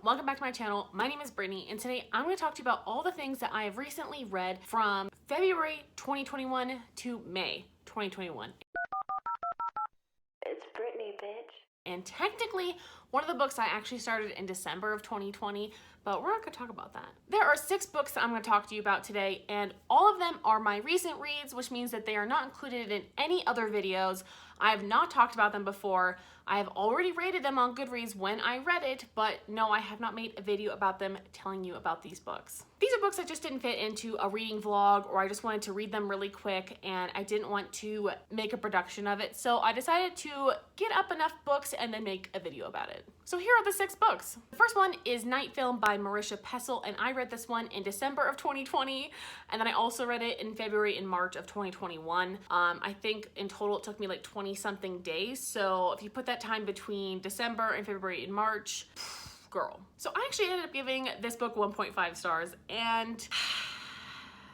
welcome back to my channel. My name is Brittany, and today I'm going to talk to you about all the things that I have recently read from February 2021 to May 2021. It's Brittany, bitch. And technically, one of the books I actually started in December of 2020, but we're not going to talk about that. There are 6 books that I'm going to talk to you about today, and all of them are my recent reads, which means that they are not included in any other videos. I have not talked about them before. I have already rated them on Goodreads when I read it, but no, I have not made a video about them telling you about these books. These are books that just didn't fit into a reading vlog, or I just wanted to read them really quick and I didn't want to make a production of it. So I decided to get up enough books and then make a video about it. So here are the 6 books. The first one is Night Film by Marisha Pessl, and I read this one in December of 2020, and then I also read it in February and March of 2021. I think in total it took me like 20 something days. So if you put that time between December and February and March, girl. So I actually ended up giving this book 1.5 stars, and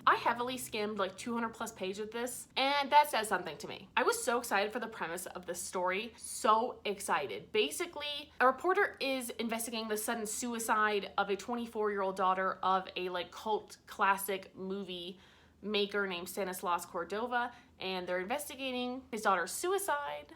I heavily skimmed like 200 plus pages of this, and that says something to me. I was so excited for the premise of this story, so excited. Basically, a reporter is investigating the sudden suicide of a 24-year-old daughter of a like cult classic movie maker named Stanislaus Cordova, and they're investigating his daughter's suicide.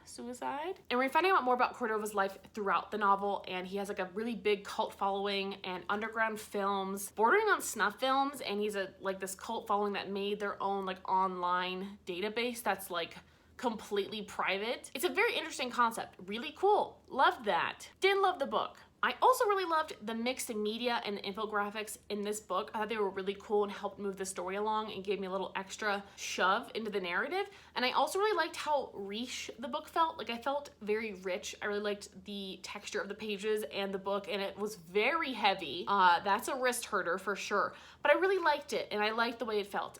And we're finding out more about Cordova's life throughout the novel, and he has like a really big cult following and underground films, bordering on snuff films, and he's like this cult following that made their own like online database that's like completely private. It's a very interesting concept, really cool. Loved that. Didn't love the book. I also really loved the mixed media and the infographics in this book. I thought they were really cool and helped move the story along and gave me a little extra shove into the narrative. And I also really liked how riche the book felt. Like, I felt very rich. I really liked the texture of the pages and the book, and it was very heavy. That's a wrist herder for sure. But I really liked it, and I liked the way it felt.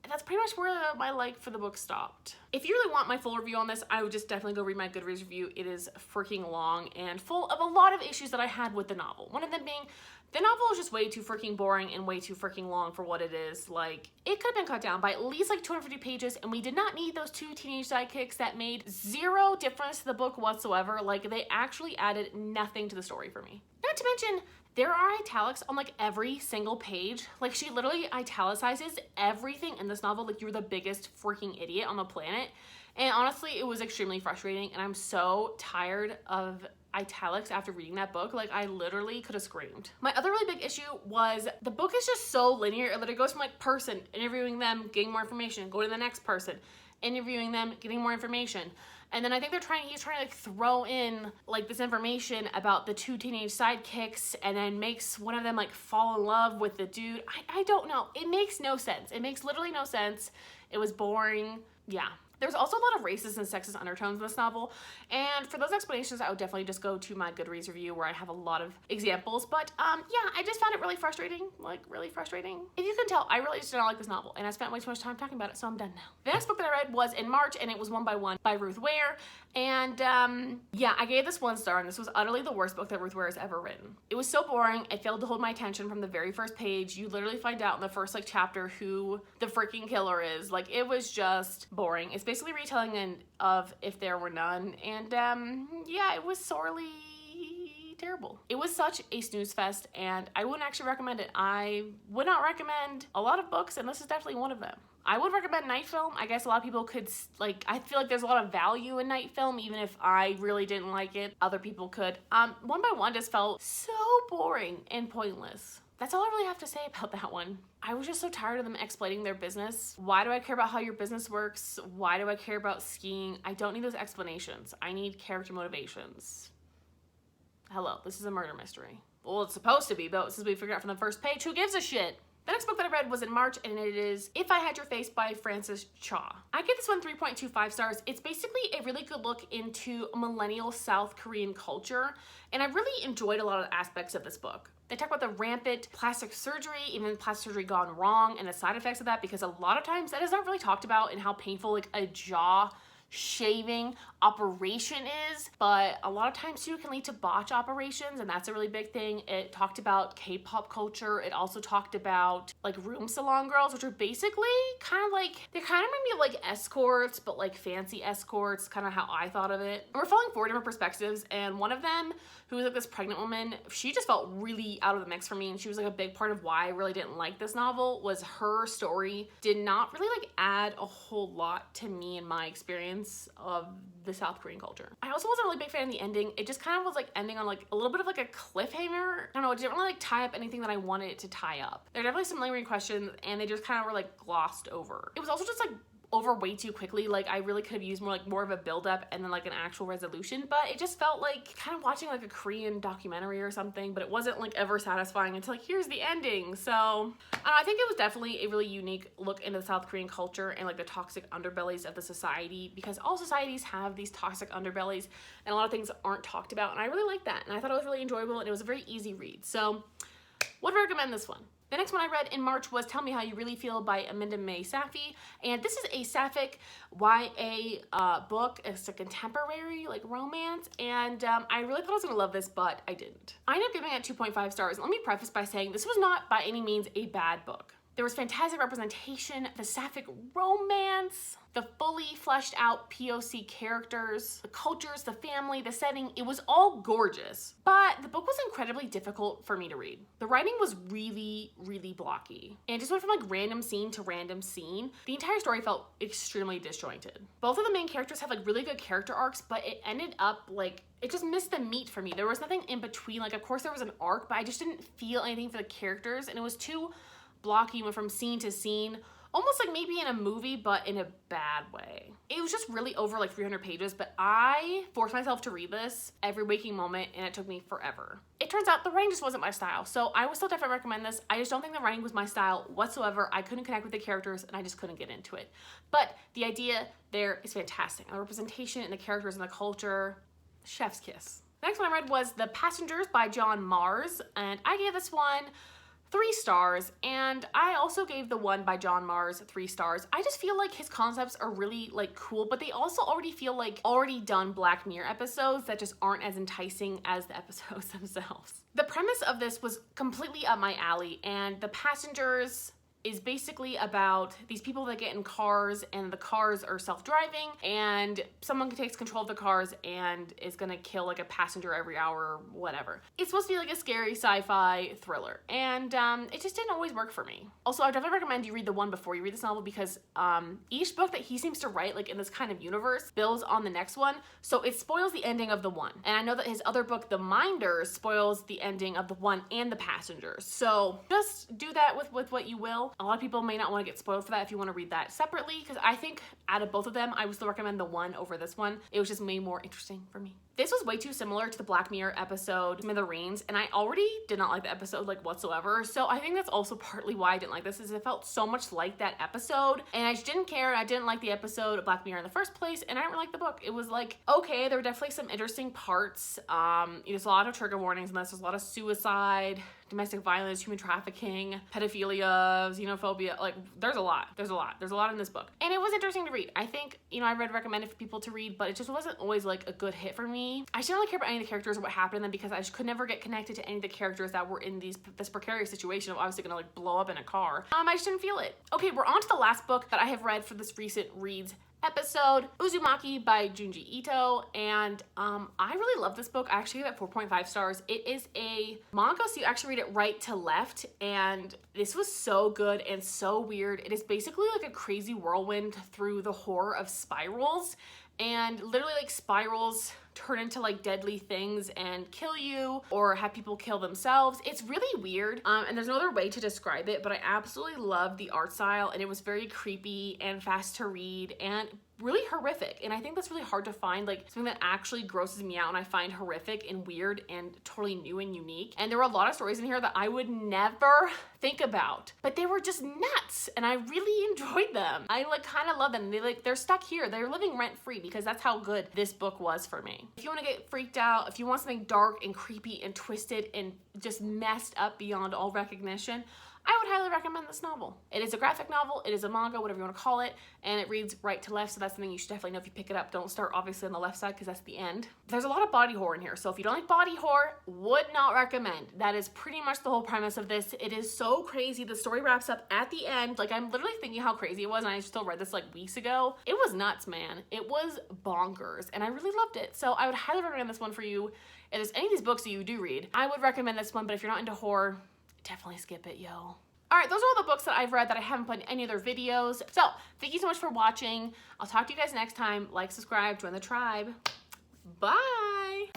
And that's pretty much where my like for the book stopped. If you really want my full review on this, I would just definitely go read my Goodreads review. It is freaking long and full of a lot of issues that I had with the novel. One of them being, the novel is just way too freaking boring and way too freaking long for what it is. Like, it could have been cut down by at least like 250 pages, and we did not need those 2 teenage sidekicks that made zero difference to the book whatsoever. Like, they actually added nothing to the story for me. Not to mention, there are italics on like every single page. Like, she literally italicizes everything in this novel like you're the biggest freaking idiot on the planet. And honestly, it was extremely frustrating, and I'm so tired of italics after reading that book. Like, I literally could have screamed. My other really big issue was the book is just so linear that it goes from like person, interviewing them, getting more information, going to the next person, interviewing them, getting more information. And then I think he's trying to like throw in like this information about the 2 teenage sidekicks, and then makes one of them like fall in love with the dude. I don't know. It makes no sense. It makes literally no sense. It was boring. Yeah. There's also a lot of racist and sexist undertones in this novel, and for those explanations, I would definitely just go to my Goodreads review where I have a lot of examples. But yeah, I just found it really frustrating, like really frustrating. If you can tell, I really just did not like this novel, and I spent way too much time talking about it, so I'm done now. The next book that I read was in March, and it was One by One by Ruth Ware, and yeah, I gave this 1 star, and this was utterly the worst book that Ruth Ware has ever written. It was so boring. It failed to hold my attention from the very first page. You literally find out in the first like chapter who the freaking killer is. Like, it was just boring. It's basically retelling of If There Were None, and yeah, it was sorely terrible. It was such a snooze fest, and I wouldn't actually recommend it. I would not recommend a lot of books, and this is definitely one of them. I would recommend Night Film. I guess a lot of people could, like, I feel like there's a lot of value in Night Film, even if I really didn't like it, other people could. One by One just felt so boring and pointless. That's all I really have to say about that one. I was just so tired of them exploiting their business. Why do I care about how your business works? Why do I care about skiing? I don't need those explanations. I need character motivations. Hello, this is a murder mystery. Well, it's supposed to be, but since we figured out from the first page, who gives a shit? The next book that I read was in March, and it is If I Had Your Face by Frances Cha. I give this one 3.25 stars. It's basically a really good look into millennial South Korean culture, and I really enjoyed a lot of the aspects of this book. They talk about the rampant plastic surgery, even plastic surgery gone wrong, and the side effects of that, because a lot of times that is not really talked about, and how painful like a jaw shaving operation is, but a lot of times too it can lead to botch operations, and that's a really big thing. It talked about K-pop culture. It also talked about like room salon girls, which are basically kind of like, they kind of remind me of like escorts, but like fancy escorts, kind of how I thought of it. And we're following 4 different perspectives, and one of them, who was like this pregnant woman, she just felt really out of the mix for me, and she was like a big part of why I really didn't like this novel. Was her story did not really like add a whole lot to me in my experience of the South Korean culture. I also wasn't a really big fan of the ending. It just kind of was like ending on like a little bit of like a cliffhanger. I don't know, it didn't really like tie up anything that I wanted it to tie up. There are definitely some lingering questions, and they just kind of were like glossed over. It was also just like over way too quickly. Like I really could have used more of a build up and then like an actual resolution, but it just felt like kind of watching like a Korean documentary or something, but it wasn't like ever satisfying until like, here's the ending. So I think it was definitely a really unique look into the South Korean culture and like the toxic underbellies of the society, because all societies have these toxic underbellies and a lot of things aren't talked about, and I really liked that, and I thought it was really enjoyable, and it was a very easy read. So would recommend this one. The next one I read in March was Tell Me How You Really Feel by Aminda May Safi, and this is a sapphic YA book. It's a contemporary like romance, and I really thought I was gonna love this, but I didn't. I ended up giving it 2.5 stars. Let me preface by saying this was not by any means a bad book. There was fantastic representation, the sapphic romance, the fully fleshed out POC characters, the cultures, the family, the setting. It was all gorgeous, but the book was incredibly difficult for me to read. The writing was really, really blocky, and it just went from like random scene to random scene. The entire story felt extremely disjointed. Both of the main characters have like really good character arcs, but it ended up like, it just missed the meat for me. There was nothing in between. Like, of course there was an arc, but I just didn't feel anything for the characters, and it was too blocky, went from scene to scene, almost like maybe in a movie, but in a bad way. It was just really over like 300 pages, but I forced myself to read this every waking moment, and it took me forever. It turns out the writing just wasn't my style, so I would still definitely recommend this. I just don't think the writing was my style whatsoever. I couldn't connect with the characters, and I just couldn't get into it. But the idea there is fantastic. The representation and the characters and the culture, chef's kiss. The next one I read was The Passengers by John Mars, and I gave this one 3 stars, and I also gave the one by John Mars 3 stars. I just feel like his concepts are really like cool, but they also already feel like already done Black Mirror episodes that just aren't as enticing as the episodes themselves. The premise of this was completely up my alley, and The Passengers is basically about these people that get in cars, and the cars are self-driving, and someone takes control of the cars and is gonna kill like a passenger every hour or whatever. It's supposed to be like a scary sci-fi thriller, and it just didn't always work for me. Also, I definitely recommend you read the one before you read this novel, because each book that he seems to write like in this kind of universe builds on the next one, so it spoils the ending of the one. And I know that his other book, The Minders, spoils the ending of the one and The Passengers, so just do that with what you will. A lot of people may not want to get spoiled for that if you want to read that separately, because I think out of both of them, I would still recommend the one over this one. It was just way more interesting for me. This was way too similar to the Black Mirror episode Smithereens, and I already did not like the episode like whatsoever, so I think that's also partly why I didn't like this, is it felt so much like that episode, and I just didn't care. I didn't like the episode of Black Mirror in the first place, and I didn't really like the book. It was like, okay, there were definitely some interesting parts. There's a lot of trigger warnings in this. There's a lot of suicide, domestic violence, human trafficking, pedophilia, xenophobia. Like, there's a lot in this book, and it was interesting to read. I think, I would recommend it for people to read, but it just wasn't always like a good hit for me. I just didn't really care about any of the characters or what happened to them, because I just could never get connected to any of the characters that were in this precarious situation of obviously gonna like blow up in a car. I just didn't feel it. Okay, we're on to the last book that I have read for this recent reads episode, Uzumaki by Junji Ito, and I really love this book. I actually gave it 4.5 stars. It is a manga, so you actually read it right to left, and this was so good and so weird. It is basically like a crazy whirlwind through the horror of spirals, and literally like spirals turn into like deadly things and kill you or have people kill themselves. It's really weird, and there's no other way to describe it, but I absolutely loved the art style, and it was very creepy and fast to read and really horrific. And I think that's really hard to find, like something that actually grosses me out and I find horrific and weird and totally new and unique. And there were a lot of stories in here that I would never think about, but they were just nuts, and I really enjoyed them. I like kind of love them. They're stuck here. They're living rent free, because that's how good this book was for me. If you want to get freaked out, if you want something dark and creepy and twisted and just messed up beyond all recognition, I would highly recommend this novel. It is a graphic novel, it is a manga, whatever you want to call it, and it reads right to left, so that's something you should definitely know if you pick it up. Don't start obviously on the left side because that's the end. There's a lot of body horror in here, so if you don't like body horror, would not recommend. That is pretty much the whole premise of this. It is so crazy. The story wraps up at the end. Like, I'm literally thinking how crazy it was, and I still read this like weeks ago. It was nuts, man. It was bonkers, and I really loved it. So I would highly recommend this one for you. If there's any of these books that you do read, I would recommend this one, but if you're not into horror, definitely skip it, yo. All right, those are all the books that I've read that I haven't put in any other videos. So thank you so much for watching. I'll talk to you guys next time. Like, subscribe, join the tribe. Bye.